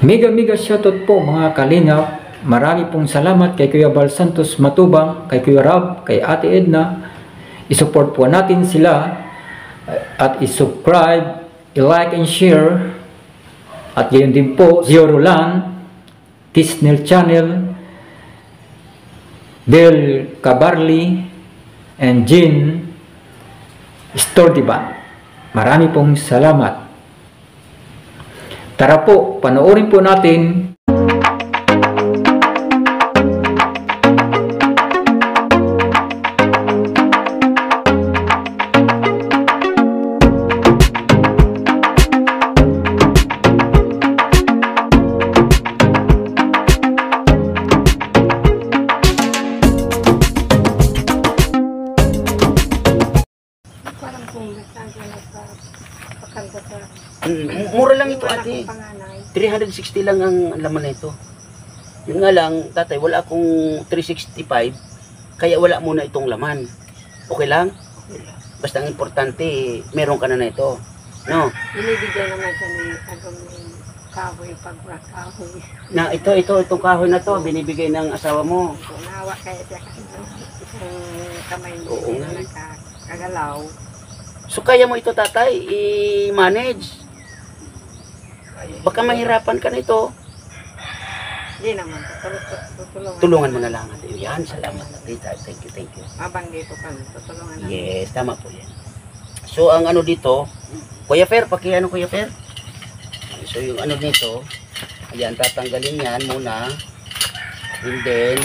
Mega shoutout po mga kalingap. Marami pong salamat kay Kuya Bal Santos Matubang, kay Kuya Rab, kay Ate Edna. I-support po natin sila at i-subscribe, i-like and share. At gayon din po, Zio Roland, Tisnel Channel, Del Cabarli, and Jean Stordiban. Marami pong salamat. Tara po, panoorin po natin. Parang kung nagtanggal sa pakanta sa Mura lang ito, ate. 360 lang ang laman na ito. Yun nga lang, tatay, wala akong 365, kaya wala muna itong laman. Okay lang? Basta ang importante, meron ka na ito. No? binibigyan naman siya ni agam ni kahoy pag kahoy. Na itong kahoy na to, binibigay ng asawa mo. Nawa kaya siya kasi isang kamay Oo. niya na nakagalaw. So kaya mo ito, tatay, i-manage. Baka mahirapan ka nito. Hindi naman, tutulungan. Tulungan mo na lang. Ate. Yan, salamat. Thank you. Mabanggi ko pa, tutulungan naman. Yes, tama po yan. So, ang ano dito, Kuya Fer, Kuya Fer? So, yung ano nito, ayan, tatanggalin yan muna. And then,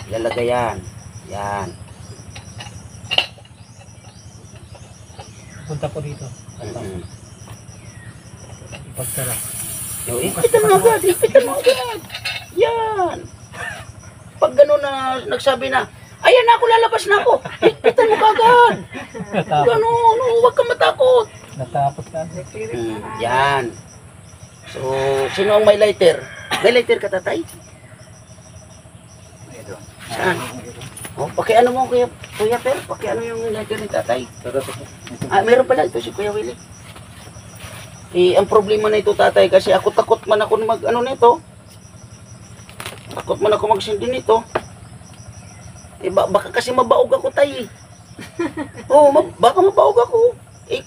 lalagay yan. Yan. Punta po dito. Ipagtara. Ipitan mo agad. Yan. Pag gano'n na nagsabi na, ayan na ako, lalabas na ako. Ipitan mo agad. Gano'n, huwag kang matakot. Natapos ka. Yan. So, sino ang may lighter? May lighter ka, tatay? Saan? Oh, pakiano mo, Kuya Fer? Pakiano yung lighter ni tatay? Meron pala ito si Kuya Willie. Ang problema na ito, tatay, kasi takot man ako mag-ano nito. Takot man ako magsindi nito. Baka kasi mabaog ako, tay. Oo, baka mabaog ako.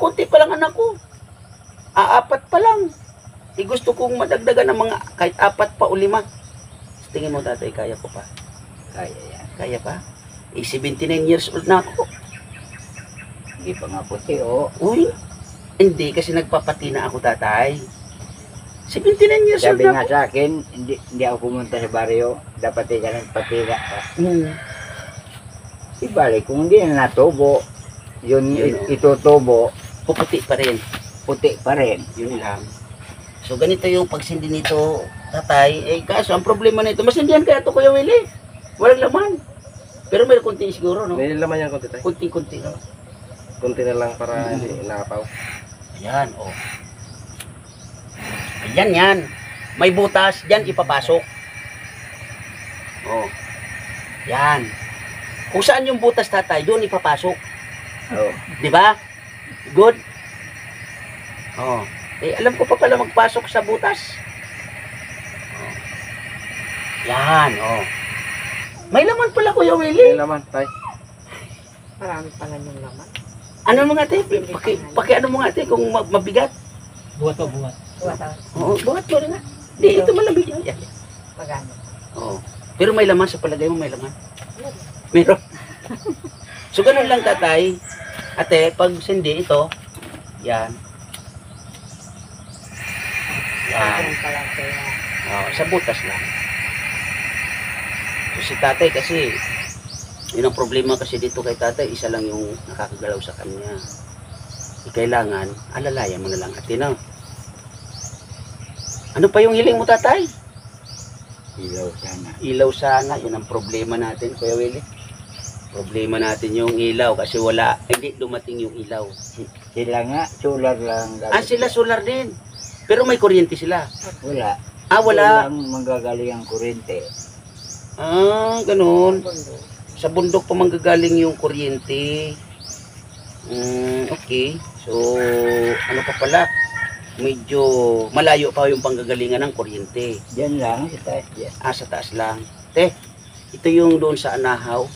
Konti pa lang anak ko. 4 pa lang. Gusto kong madagdagan ng mga kahit 4 pa o 5. Tingin mo, tatay, kaya ko pa? Kaya yan. Kaya pa? 79 years old na ako. Hindi pa nga puti, oh. Uy, hindi kasi nagpapati na ako, tatay. 79 years old Sabi na nga ako. sa akin, hindi ako pumunta sa baryo. Dapat ka nagpatira ka. Ibalik, kung hindi na natubo, yun itutubo, Puputi pa rin. puti pa rin. Yun lang. So, ganito yung pagsindi nito, tatay. Kaso, ang problema nito, masindihan kaya ito, Kuya Willie. Walang laman. Pero may konti siguro, no? May laman yan konti tayo. Kunti-kunti, no? Kunti na lang para hindi nakapaw. Ayan, oh. Ayan, yan. May butas, dyan ipapasok. Oh. Yan. Kung saan yung butas, tatay, doon ipapasok. Oh. Di ba? Good? Oh. Alam ko pa pala magpasok sa butas. Oh. Yan, oh. May laman pala, Kuya May Willie. laman tayo. Marami pala yung laman. Ano mga ate? Ano mga ate kung mabigat? Buhat po, buhat. Oo, buhat mo rin nga. Hindi, ito malamig yan. Yan. Pagano. Oo. Pero may laman, sa palagay mo may laman. Meron. So, ganun lang, tatay. Ate, pag sindi ito, yan. Yan. Yan pala kaya. Oh, sa butas lang. So, si tatay kasi, yun ang problema kasi dito kay tatay, isa lang yung nakakagalaw sa kanya. Kailangan, alalayan mo na lang, ate, no? Ano pa yung hiling mo, tatay? Ilaw sana. Ilaw sana, yun ang problema natin, Kuya Willie. Problema natin yung ilaw kasi hindi dumating yung ilaw. Sila nga, solar lang. Sila solar din. Pero may kuryente sila. Wala. Wala. Walang manggagaling ang kuryente. Ganun. Sa bundok pa manggagaling yung kuryente. Okay. So, ano pa pala? medyo malayo pa yung panggagalingan ng kuryente. Diyan lang, sa taas dyan. Sa taas lang. Te, ito yung doon sa Anahaw.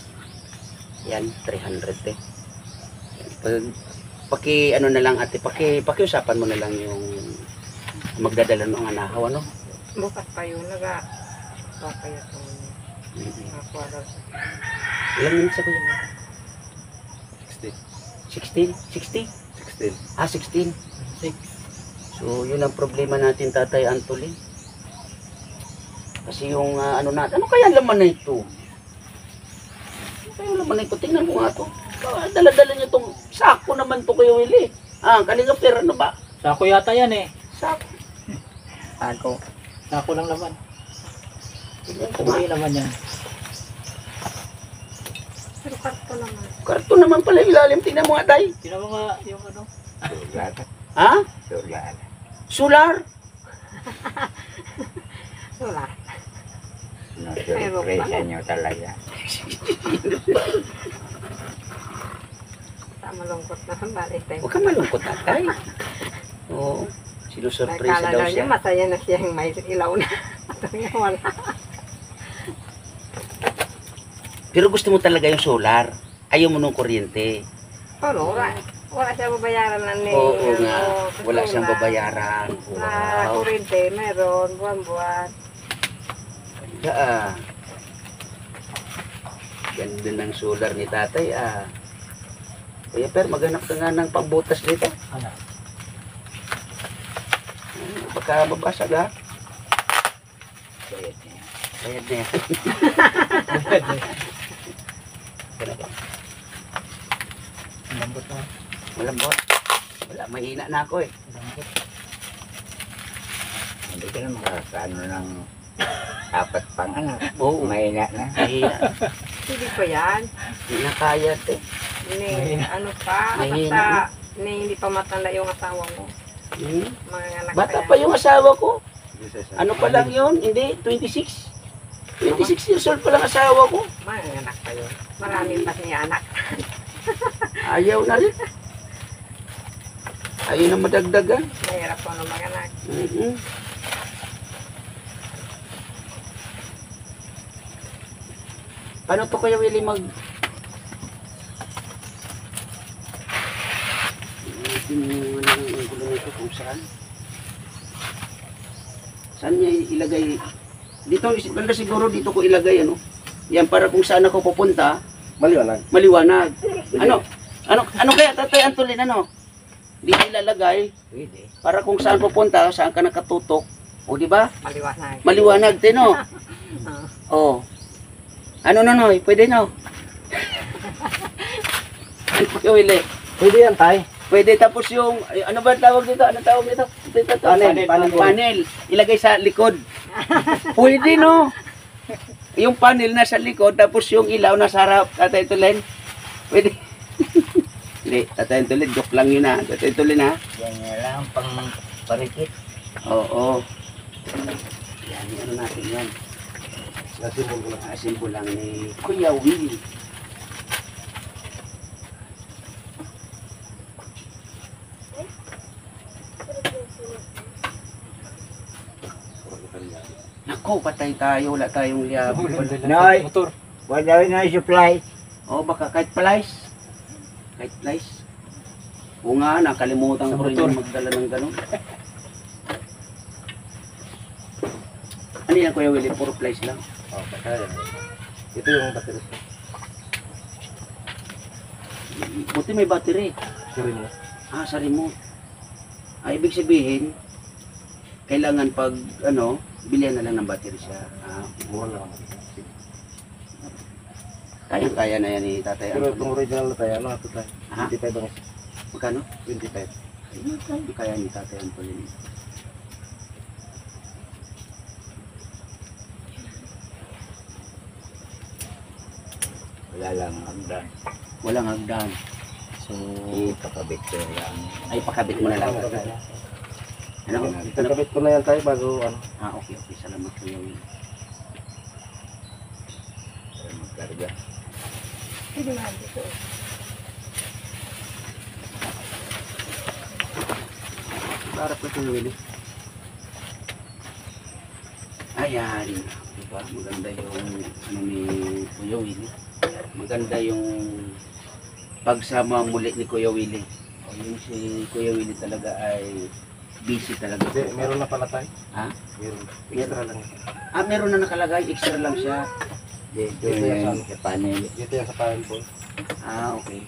Yan, 300 te. Ano na lang ate, pakiusapan mo na lang yung magdadala ng Anahaw, ano? Bukas pa yun, papayat mo niya. Nakakuha daw sa Ilang minutes ako yun? 16. 16? 60? 16. 16. So, yun ang problema natin, Tatay Antolin. Kasi yung ano kaya laman na ito? Ano kaya laman na ito? Tingnan mo nga ito. Dala-dala niyo itong sako naman to Kuya Willie. Kalinga pero ano ba? Sako yata yan eh. Sako. Sako lang naman. Tingnan ko nga. Naman yan. pero karto naman. Karton naman pala yung ilalim. Tingnan mo nga, Tay. Tingnan mo nga yung ano. Sulat. Ha? Sulat. Solar? Wala. Nasurpresa nyo talaga. Malungkot naman, balik tayo. Huwag kang malungkot, Tatay. Oo. Sinusurpresa Nakala daw daw siya. niya, masaya na siya yung may ilaw na. Ito niya, wala. Pero gusto mo talaga yung solar. Ayaw mo nung kuryente. Pero wala siya babayaran na ni. Oo nga. ano, Wala sa siyang solar. babayaran. Na Wow. kurente, meron, buwan-buwan. Ganda Ganda ng solar ni Tatay Kuya Per, maghanap ka nga ng pangbutas dito. Ano? Baka mabasag ha. Bayad niya. Bayad na yan. Kaya ba? Lambot na. Malambot. Wala, mahina na ako eh. Lambot. Hindi ka na makakaano ng 4 pang anak. Oo, Mahina na. mahina. Hindi pa yan. Hindi na kaya eh. Ni, ano pa, Mahina. basta hindi pa matanda yung asawa mo. Mga anak Bata yan. pa yung asawa ko. Ano pa lang yun? Hindi, 26. 26 years old pa lang asawa ko. Mga anak pa yun. Marami pa niya anak. Ayaw na rin. Ayaw na madagdagan. Mahirap po ng mga anak. Paano to Kuya Willie ang gulo nito kung saan? Saan niya ilagay? Dito, banda siguro dito ko ilagay ano? Yan para kung saan ako pupunta, Maliwanag. maliwanag. Ano kaya Tatay Antolin ano? Dito ilalagay Pwede. para kung saan pupunta, saan ka nakatutok. O di ba? Maliwanag. Maliwanag din no. Oh. Ano na noy? Pwede no? Kuya Willie. Pwede yan, Tay. Pwede tapos yung ano ba tawag dito? Ano tawag dito? Panel. Ilagay sa likod. Pwede no. Yung panel nasa likod tapos yung ilaw nasa harap. Tatay Tulin. Pwede. Hindi, Tatay Tulin, joke lang yun ha. Tatay Tulin ha. Yan nga lang pang parikit. Oo. Yan, ano natin yan. Nasimbol ko lang. Asimbo lang ni Kuya Willie. Nako, patay tayo. Wala tayong liyab. Noy! Motor. Wala na yung supply. O baka kahit plies. Kahit plies. O nga, nakalimutan Sa ko rin motor. yung magdala ng ganun. Ano yan Kuya Willie? Puro plies lang. Oh, kaya. Ito yung battery. Buti may battery. Suri mo. Sa remote. Ibig sabihin, kailangan pag ano, bilihan na lang ng battery siya. Mura lang. Kaya na yan ni Tatay Pero Antolin. itong original na tayo, ano ito tayo? Ha? 25 ang isa. Magkano? 25. Kaya ni Tatay Antolin. Wala lang hagdan. Walang hagdan. So, Ipakabit ko lang. ay pakabit mo na lang. Ano? Itagkabit ko na yan tayo bago ano. Okay. Salamat Kuya Willie. Para magkarga. Hindi nga dito. Harap ka Kuya Willie. Ayan. Diba? Maganda yung ano ni Kuya Willie. Maganda yung pagsama muli ni Kuya Willie. O yung si Kuya Willie talaga ay busy talaga. Hindi, meron na pala tayo. Ha? Meron. Extra lang. Meron na nakalagay. Extra lang siya. Dito yung sa panel. Dito yan sa panel po. Okay.